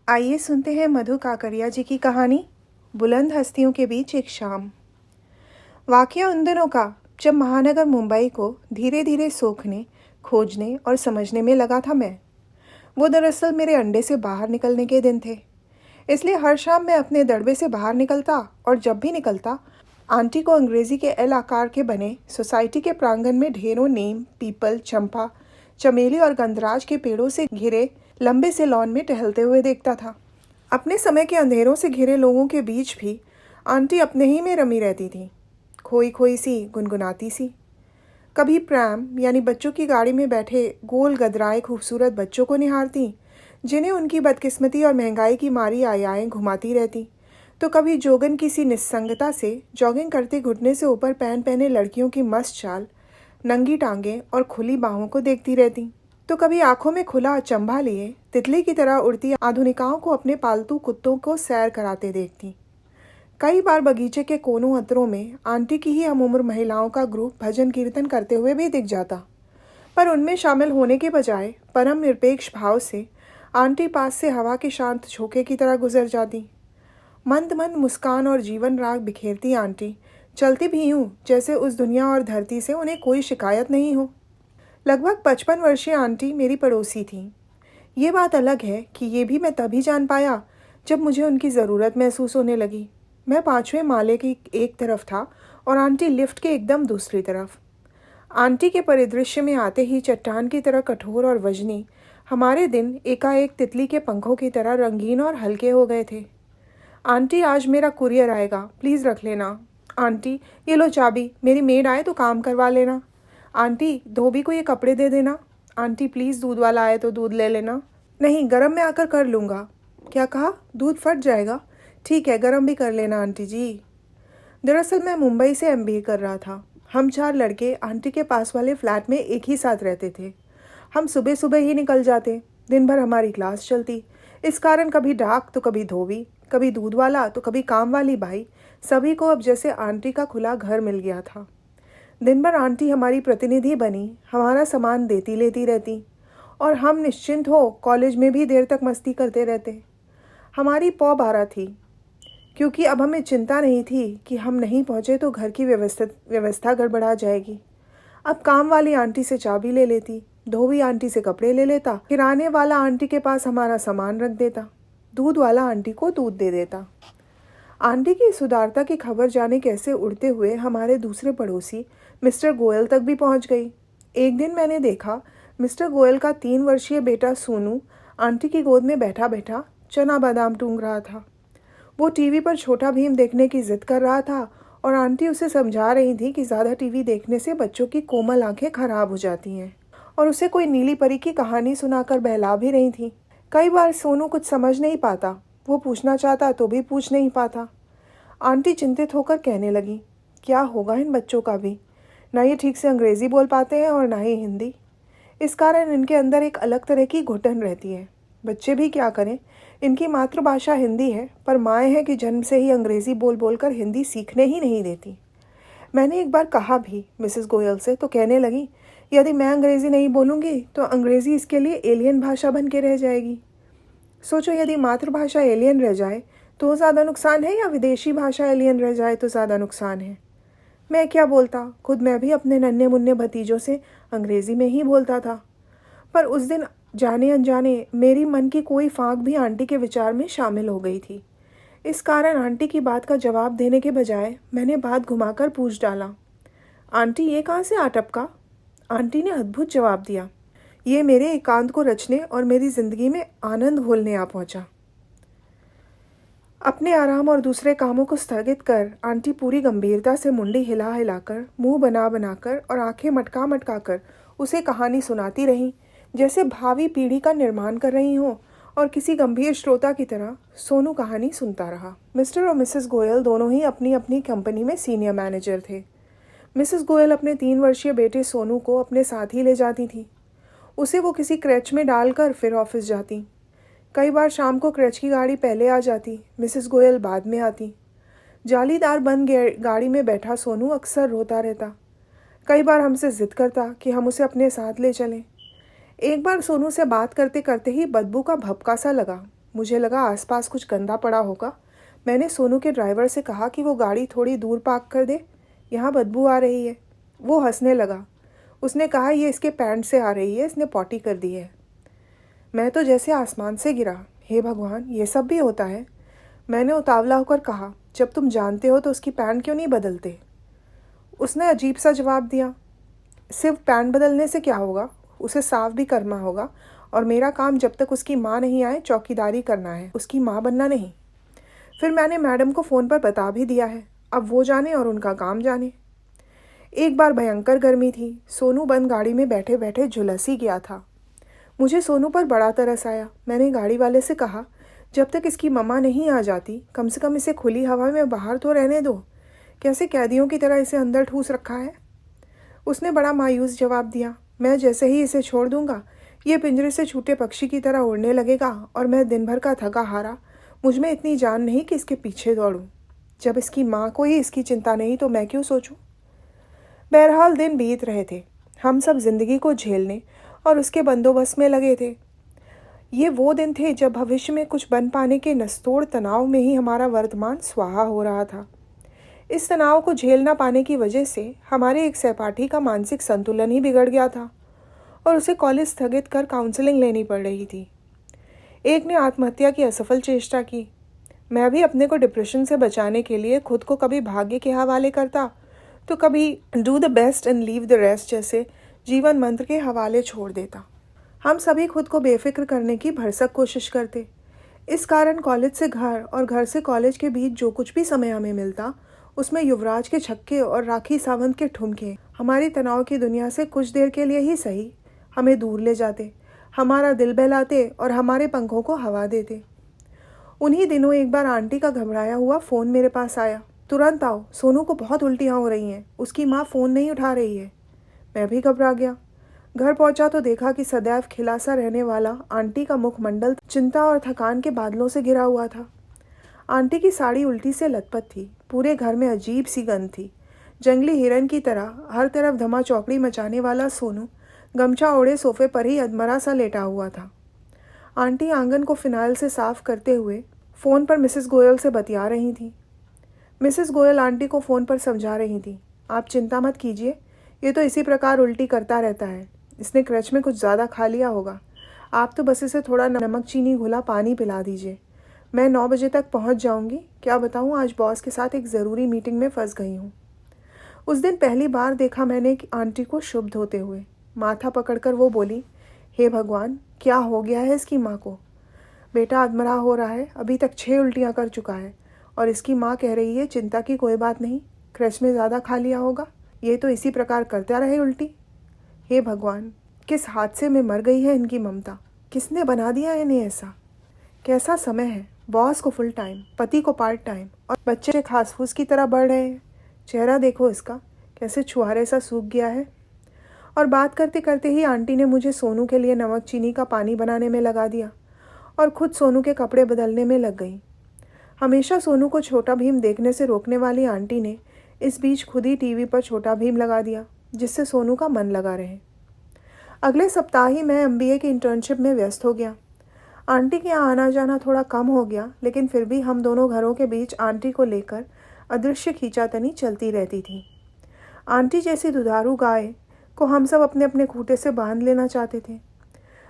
आइए सुनते हैं मधु काकड़िया जी की कहानी बुलंद हस्तियों के बीच एक शाम। वाकया उन दिनों का जब महानगर मुंबई को धीरे धीरे सोखने, खोजने और समझने में लगा था मैं। वो दरअसल मेरे अंडे से बाहर निकलने के दिन थे। इसलिए हर शाम मैं अपने दड़बे से बाहर निकलता और जब भी निकलता आंटी को अंग्रेज़ी के एल आकार के बने सोसाइटी के प्रांगण में ढेरों नीम, पीपल, चंपा, चमेली और गंधराज के पेड़ों से घिरे लंबे से लॉन में टहलते हुए देखता था। अपने समय के अंधेरों से घिरे लोगों के बीच भी आंटी अपने ही में रमी रहती थी, खोई खोई सी, गुनगुनाती सी। कभी प्रैम यानी बच्चों की गाड़ी में बैठे गोल गदराए खूबसूरत बच्चों को निहारती, जिन्हें उनकी बदकिस्मती और महंगाई की मारी आयाएं घुमाती रहती, तो कभी जोगन की सी निस्संगता से जॉगिंग करते घुटने से ऊपर पहने लड़कियों की मस्त चाल, नंगी टांगें और खुली बाहों को देखती रहती, तो कभी आंखों में खुला अचंभा लिए तितली की तरह उड़ती आधुनिकाओं को अपने पालतू कुत्तों को सैर कराते देखती। कई बार बगीचे के कोनों अतरों में आंटी की ही हमउम्र महिलाओं का ग्रुप भजन कीर्तन करते हुए भी दिख जाता, पर उनमें शामिल होने के बजाय परम निरपेक्ष भाव से आंटी पास से हवा के शांत झोंके की तरह गुजर जाती। मंद मंद मुस्कान और जीवन राग बिखेरती आंटी चलती भी यूं जैसे उस दुनिया और धरती से उन्हें कोई शिकायत नहीं हो। लगभग 55 वर्षीय आंटी मेरी पड़ोसी थी। ये बात अलग है कि ये भी मैं तभी जान पाया जब मुझे उनकी ज़रूरत महसूस होने लगी। मैं 5वें माले की एक तरफ था और आंटी लिफ्ट के एकदम दूसरी तरफ। आंटी के परिदृश्य में आते ही चट्टान की तरह कठोर और वजनी हमारे दिन एकाएक तितली के पंखों की तरह रंगीन और हल्के हो गए थे। आंटी, आज मेरा कुरियर आएगा, प्लीज़ रख लेना। आंटी, ये लो चाबी, मेरी मेड आए तो काम करवा लेना। आंटी, धोबी को ये कपड़े दे देना। आंटी, प्लीज़ दूध वाला आए तो दूध ले लेना। नहीं, गरम में आकर कर लूँगा। क्या कहा? दूध फट जाएगा? ठीक है, गरम भी कर लेना आंटी जी। दरअसल मैं मुंबई से एमबीए कर रहा था। हम 4 लड़के आंटी के पास वाले फ्लैट में एक ही साथ रहते थे। हम सुबह सुबह ही निकल जाते, दिन भर हमारी क्लास चलती। इस कारण कभी डाक तो कभी धोबी, कभी दूध वाला तो कभी काम वाली बाई, सभी को अब जैसे आंटी का खुला घर मिल गया था। दिन भर आंटी हमारी प्रतिनिधि बनी हमारा सामान देती लेती रहती और हम निश्चिंत हो कॉलेज में भी देर तक मस्ती करते रहते। हमारी पौ 12 थी, क्योंकि अब हमें चिंता नहीं थी कि हम नहीं पहुँचे तो घर की व्यवस्था गड़बड़ा जाएगी। अब काम वाली आंटी से चाबी ले लेती, धोबी आंटी से कपड़े ले लेता, किराने वाला आंटी के पास हमारा सामान रख देता, दूध वाला आंटी को दूध दे देता। आंटी की सुदारता की खबर जाने कैसे उड़ते हुए हमारे दूसरे पड़ोसी मिस्टर गोयल तक भी पहुंच गई। एक दिन मैंने देखा मिस्टर गोयल का 3 वर्षीय बेटा सोनू आंटी की गोद में बैठा बैठा चना बादाम टूंग रहा था। वो टीवी पर छोटा भीम देखने की जिद कर रहा था और आंटी उसे समझा रही थी कि ज़्यादा टीवी देखने से बच्चों की कोमल आंखें खराब हो जाती हैं, और उसे कोई नीली परी की कहानी सुनाकर बहला भी रही थी। कई बार सोनू कुछ समझ नहीं पाता, वो पूछना चाहता तो भी पूछ नहीं पाता। आंटी चिंतित होकर कहने लगी, क्या होगा इन बच्चों का भी, ना ये ठीक से अंग्रेज़ी बोल पाते हैं और ना ही हिंदी। इस कारण इनके अंदर एक अलग तरह की घुटन रहती है। बच्चे भी क्या करें, इनकी मातृभाषा हिंदी है, पर माएँ हैं कि जन्म से ही अंग्रेज़ी बोल बोल कर हिंदी सीखने ही नहीं देती। मैंने एक बार कहा भी मिसेस गोयल से, तो कहने लगी, यदि मैं अंग्रेज़ी नहीं बोलूँगी तो अंग्रेज़ी इसके लिए एलियन भाषा बन के रह जाएगी। सोचो, यदि मातृभाषा एलियन रह जाए तो ज़्यादा नुकसान है या विदेशी भाषा एलियन रह जाए तो ज़्यादा नुकसान है। मैं क्या बोलता, खुद मैं भी अपने नन्हे मुन्ने भतीजों से अंग्रेज़ी में ही बोलता था, पर उस दिन जाने अनजाने मेरी मन की कोई फाँक भी आंटी के विचार में शामिल हो गई थी। इस कारण आंटी की बात का जवाब देने के बजाय मैंने बात घुमाकर पूछ डाला, आंटी, ये कहाँ से आ टपका? आंटी ने अद्भुत जवाब दिया, ये मेरे एकांत को रचने और मेरी ज़िंदगी में आनंद घोलने आ पहुँचा। अपने आराम और दूसरे कामों को स्थगित कर आंटी पूरी गंभीरता से मुंडी हिला हिलाकर, मुंह बना बनाकर और आंखें मटका मटका कर उसे कहानी सुनाती रहीं, जैसे भावी पीढ़ी का निर्माण कर रही हों, और किसी गंभीर श्रोता की तरह सोनू कहानी सुनता रहा। मिस्टर और मिसेस गोयल दोनों ही अपनी अपनी कंपनी में सीनियर मैनेजर थे। मिसेस गोयल अपने 3 वर्षीय बेटे सोनू को अपने साथ ही ले जाती थी। उसे वो किसी क्रैच में डालकर फिर ऑफिस जाती। कई बार शाम को क्रैच की गाड़ी पहले आ जाती, मिसेस गोयल बाद में आती। जालीदार बंद गाड़ी में बैठा सोनू अक्सर रोता रहता। कई बार हमसे जिद करता कि हम उसे अपने साथ ले चलें। एक बार सोनू से बात करते करते ही बदबू का भपका सा लगा। मुझे लगा आसपास कुछ गंदा पड़ा होगा। मैंने सोनू के ड्राइवर से कहा कि वो गाड़ी थोड़ी दूर पार्क कर दे, यहाँ बदबू आ रही है। वो हंसने लगा। उसने कहा ये इसके पैंट से आ रही है, इसने पॉटी कर दी है। मैं तो जैसे आसमान से गिरा। हे भगवान, ये सब भी होता है। मैंने उतावला होकर कहा, जब तुम जानते हो तो उसकी पैंट क्यों नहीं बदलते? उसने अजीब सा जवाब दिया, सिर्फ पैंट बदलने से क्या होगा, उसे साफ भी करना होगा, और मेरा काम जब तक उसकी माँ नहीं आए चौकीदारी करना है, उसकी माँ बनना नहीं। फिर मैंने मैडम को फ़ोन पर बता भी दिया है, अब वो जाने और उनका काम जाने। एक बार भयंकर गर्मी थी। सोनू बंद गाड़ी में बैठे बैठे झुलस ही गया था। मुझे सोनू पर बड़ा तरस आया। मैंने गाड़ी वाले से कहा, जब तक इसकी मम्मा नहीं आ जाती कम से कम इसे खुली हवा में बाहर तो रहने दो। कैसे कैदियों की तरह इसे अंदर ठूस रखा है? उसने बड़ा मायूस जवाब दिया, मैं जैसे ही इसे छोड़ दूंगा ये पिंजरे से छूटे पक्षी की तरह उड़ने लगेगा और मैं दिन भर का थका हारा, मुझ में इतनी जान नहीं कि इसके पीछे दौड़ूं। जब इसकी माँ को ही इसकी चिंता नहीं तो मैं क्यों सोचूं? बहरहाल दिन बीत रहे थे। हम सब जिंदगी को झेलने और उसके बंदोबस्त में लगे थे। ये वो दिन थे जब भविष्य में कुछ बन पाने के नस्तोड़ तनाव में ही हमारा वर्तमान स्वाहा हो रहा था। इस तनाव को झेल ना पाने की वजह से हमारे एक सहपाठी का मानसिक संतुलन ही बिगड़ गया था और उसे कॉलेज स्थगित कर काउंसलिंग लेनी पड़ रही थी। एक ने आत्महत्या की असफल चेष्टा की। मैं भी अपने को डिप्रेशन से बचाने के लिए खुद को कभी भाग्य के हवाले करता तो कभी do the best and leave the rest जैसे जीवन मंत्र के हवाले छोड़ देता। हम सभी खुद को बेफिक्र करने की भरसक कोशिश करते। इस कारण कॉलेज से घर और घर से कॉलेज के बीच जो कुछ भी समय हमें मिलता उसमें युवराज के छक्के और राखी सावंत के ठुमके हमारी तनाव की दुनिया से कुछ देर के लिए ही सही हमें दूर ले जाते, हमारा दिल बहलाते और हमारे पंखों को हवा देते। उन्हीं दिनों एक बार आंटी का घबराया हुआ फ़ोन मेरे पास आया। तुरंत आओ, सोनू को बहुत उल्टियाँ हो रही हैं, उसकी माँ फ़ोन नहीं उठा रही है। मैं भी घबरा गया। घर पहुंचा तो देखा कि सदैव खिला सा रहने वाला आंटी का मुखमंडल चिंता और थकान के बादलों से घिरा हुआ था। आंटी की साड़ी उल्टी से लथपथ थी। पूरे घर में अजीब सी गंध थी। जंगली हिरन की तरह हर तरफ धमा चौकड़ी मचाने वाला सोनू गमछा ओढ़े सोफे पर ही अधमरा सा लेटा हुआ था। आंटी आंगन को फिनाइल से साफ करते हुए फ़ोन पर मिसेस गोयल से बतिया रही थी। मिसेस गोयल आंटी को फ़ोन पर समझा रही थी, आप चिंता मत कीजिए, ये तो इसी प्रकार उल्टी करता रहता है, इसने क्रच में कुछ ज़्यादा खा लिया होगा। आप तो बस इसे थोड़ा नमक चीनी घुला पानी पिला दीजिए। मैं 9 बजे तक पहुंच जाऊंगी। क्या बताऊं, आज बॉस के साथ एक ज़रूरी मीटिंग में फंस गई हूं। उस दिन पहली बार देखा मैंने कि आंटी को शुभ होते हुए। माथा पकड़कर वो बोली, हे भगवान, क्या हो गया है इसकी माँ को? बेटा अधमरा हो रहा है, अभी तक 6 उल्टियाँ कर चुका है और इसकी माँ कह रही है चिंता की कोई बात नहीं, क्रच में ज़्यादा खा लिया होगा, ये तो इसी प्रकार करता रहे उल्टी। हे भगवान, किस हादसे में मर गई है इनकी ममता? किसने बना दिया इन्हें ऐसा? कैसा समय है, बॉस को फुल टाइम, पति को पार्ट टाइम और बच्चे घास फूस की तरह बढ़ रहे हैं। चेहरा देखो इसका, कैसे छुहारे सा सूख गया है। और बात करते करते ही आंटी ने मुझे सोनू के लिए नमक चीनी का पानी बनाने में लगा दिया और खुद सोनू के कपड़े बदलने में लग गई। हमेशा सोनू को छोटा भीम देखने से रोकने वाली आंटी ने इस बीच खुद ही टीवी पर छोटा भीम लगा दिया, जिससे सोनू का मन लगा रहे। अगले सप्ताह ही मैं MBA की इंटर्नशिप में व्यस्त हो गया। आंटी के यहाँ आना जाना थोड़ा कम हो गया, लेकिन फिर भी हम दोनों घरों के बीच आंटी को लेकर अदृश्य खींचातनी चलती रहती थी। आंटी जैसी दुधारू गाय को हम सब अपने अपने खूंटे से बांध लेना चाहते थे।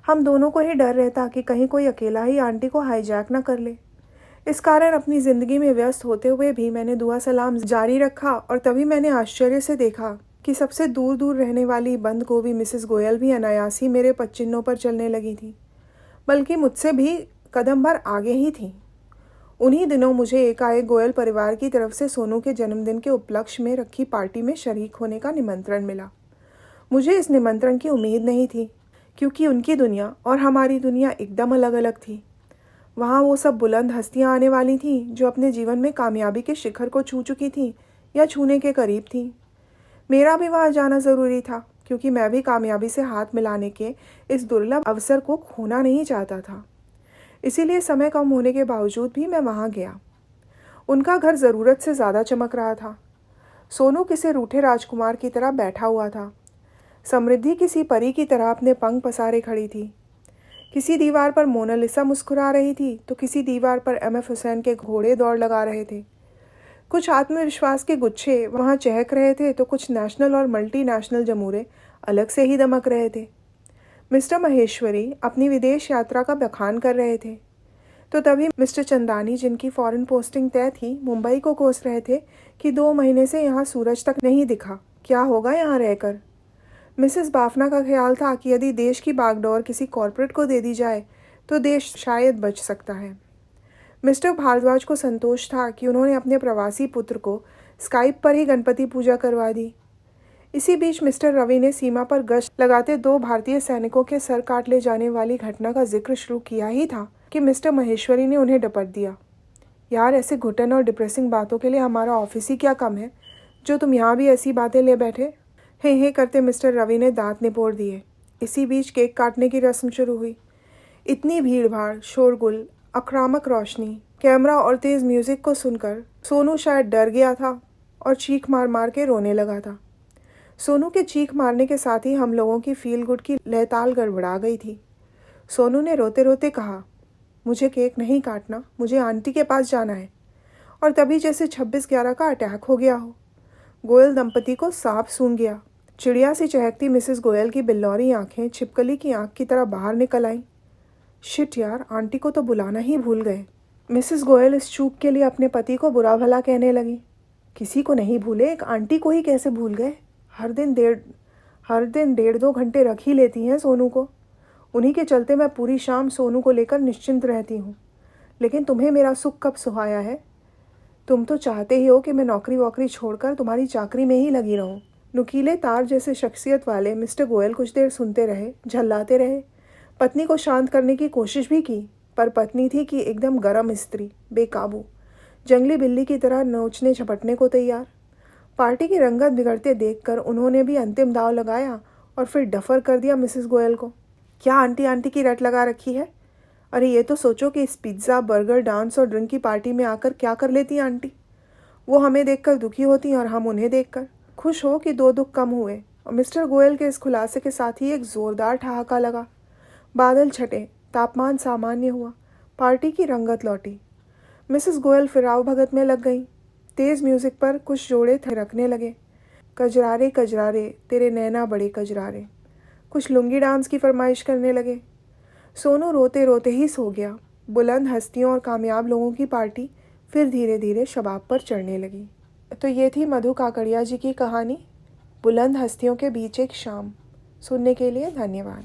हम दोनों को ही डर रहता कि कहीं कोई अकेला ही आंटी को हाईजैक ना कर ले। इस कारण अपनी ज़िंदगी में व्यस्त होते हुए भी मैंने दुआ सलाम जारी रखा और तभी मैंने आश्चर्य से देखा कि सबसे दूर दूर रहने वाली बंद गोभी मिसेस गोयल भी अनायास ही मेरे पदचिह्नों पर चलने लगी थी, बल्कि मुझसे भी कदम भर आगे ही थी। उन्हीं दिनों मुझे एकाएक गोयल परिवार की तरफ से सोनू के जन्मदिन के उपलक्ष्य में रखी पार्टी में शरीक होने का निमंत्रण मिला। मुझे इस निमंत्रण की उम्मीद नहीं थी, क्योंकि उनकी दुनिया और हमारी दुनिया एकदम अलग अलग थी। वहाँ वो सब बुलंद हस्तियाँ आने वाली थीं जो अपने जीवन में कामयाबी के शिखर को छू चुकी थीं या छूने के करीब थीं। मेरा भी वहाँ जाना ज़रूरी था, क्योंकि मैं भी कामयाबी से हाथ मिलाने के इस दुर्लभ अवसर को खोना नहीं चाहता था। इसीलिए समय कम होने के बावजूद भी मैं वहाँ गया। उनका घर ज़रूरत से ज़्यादा चमक रहा था। सोनू किसी रूठे राजकुमार की तरह बैठा हुआ था। समृद्धि किसी परी की तरह अपने पंख पसारे खड़ी थी। किसी दीवार पर मोनालिसा मुस्कुरा रही थी तो किसी दीवार पर एम.एफ. हुसैन के घोड़े दौड़ लगा रहे थे। कुछ आत्मविश्वास के गुच्छे वहाँ चहक रहे थे तो कुछ नेशनल और मल्टीनेशनल जमूरे अलग से ही दमक रहे थे। मिस्टर महेश्वरी अपनी विदेश यात्रा का बखान कर रहे थे तो तभी मिस्टर चंदानी, जिनकी फॉरेन पोस्टिंग तय थी, मुंबई को कोस रहे थे कि 2 महीने से यहाँ सूरज तक नहीं दिखा, क्या होगा यहाँ रहकर। मिसेस बाफना का ख्याल था कि यदि देश की बागडोर किसी कॉरपोरेट को दे दी जाए तो देश शायद बच सकता है। मिस्टर भारद्वाज को संतोष था कि उन्होंने अपने प्रवासी पुत्र को स्काइप पर ही गणपति पूजा करवा दी। इसी बीच मिस्टर रवि ने सीमा पर गश्त लगाते 2 भारतीय सैनिकों के सर काट ले जाने वाली घटना का जिक्र शुरू किया ही था कि मिस्टर महेश्वरी ने उन्हें डपट दिया। यार, ऐसे घुटन और डिप्रेसिंग बातों के लिए हमारा ऑफिस ही क्या कम है जो तुम यहाँ भी ऐसी बातें ले बैठे। हे करते मिस्टर रवि ने दांत निपोड़ दिए। इसी बीच केक काटने की रस्म शुरू हुई। इतनी भीड़ भाड़, शोरगुल, आक्रामक रोशनी, कैमरा और तेज़ म्यूज़िक को सुनकर सोनू शायद डर गया था और चीख मार मार के रोने लगा था। सोनू के चीख मारने के साथ ही हम लोगों की फील गुड की लहताल गड़बड़ा गई थी। सोनू ने रोते रोते कहा, मुझे केक नहीं काटना, मुझे आंटी के पास जाना है। और तभी जैसे 26/11 का अटैक हो गया हो। गोयल दंपति को सांप सूंघ गया। चिड़िया सी चहकती मिसेस गोयल की बिल्लौरी आंखें छिपकली की आंख की तरह बाहर निकल आईं। शिट यार, आंटी को तो बुलाना ही भूल गए। मिसेस गोयल इस चूक के लिए अपने पति को बुरा भला कहने लगी। किसी को नहीं भूले, एक आंटी को ही कैसे भूल गए। हर दिन 1.5-2 घंटे रख ही लेती हैं सोनू को। उन्हीं के चलते मैं पूरी शाम सोनू को लेकर निश्चिंत रहती हूँ। लेकिन तुम्हें मेरा सुख कब सुहाया है? तुम तो चाहते ही हो कि मैं नौकरी वोकरी छोड़कर तुम्हारी चाकरी में ही लगी रहूं। नुकीले तार जैसे शख्सियत वाले मिस्टर गोयल कुछ देर सुनते रहे, झल्लाते रहे। पत्नी को शांत करने की कोशिश भी की, पर पत्नी थी कि एकदम गरम स्त्री, बेकाबू, जंगली बिल्ली की तरह नोचने झपटने को तैयार। पार्टी की रंगत बिगड़ते देखकर उन्होंने भी अंतिम दाव लगाया और फिर डफर कर दिया मिसेस गोयल को। क्या आंटी आंटी की रट लगा रखी है? अरे ये तो सोचो कि इस पिज्ज़ा, बर्गर, डांस और ड्रिंक की पार्टी में आकर क्या कर लेती आंटी। वो हमें देखकर दुखी होती और हम उन्हें देखकर खुश हो कि 2 दुख कम हुए। और मिस्टर गोयल के इस खुलासे के साथ ही एक ज़ोरदार ठहाका लगा। बादल छटे, तापमान सामान्य हुआ, पार्टी की रंगत लौटी। मिसेस गोयल फिराव भगत में लग गईं। तेज़ म्यूज़िक पर कुछ जोड़े थिरकने लगे। कजरारे कजरारे तेरे नैना बड़े कजरारे। कुछ लुंगी डांस की फरमाइश करने लगे। सोनू रोते रोते ही सो गया। बुलंद हस्तियों और कामयाब लोगों की पार्टी फिर धीरे धीरे शबाब पर चढ़ने लगी। तो ये थी मधु काकड़िया जी की कहानी, बुलंद हस्तियों के बीच एक शाम। सुनने के लिए धन्यवाद।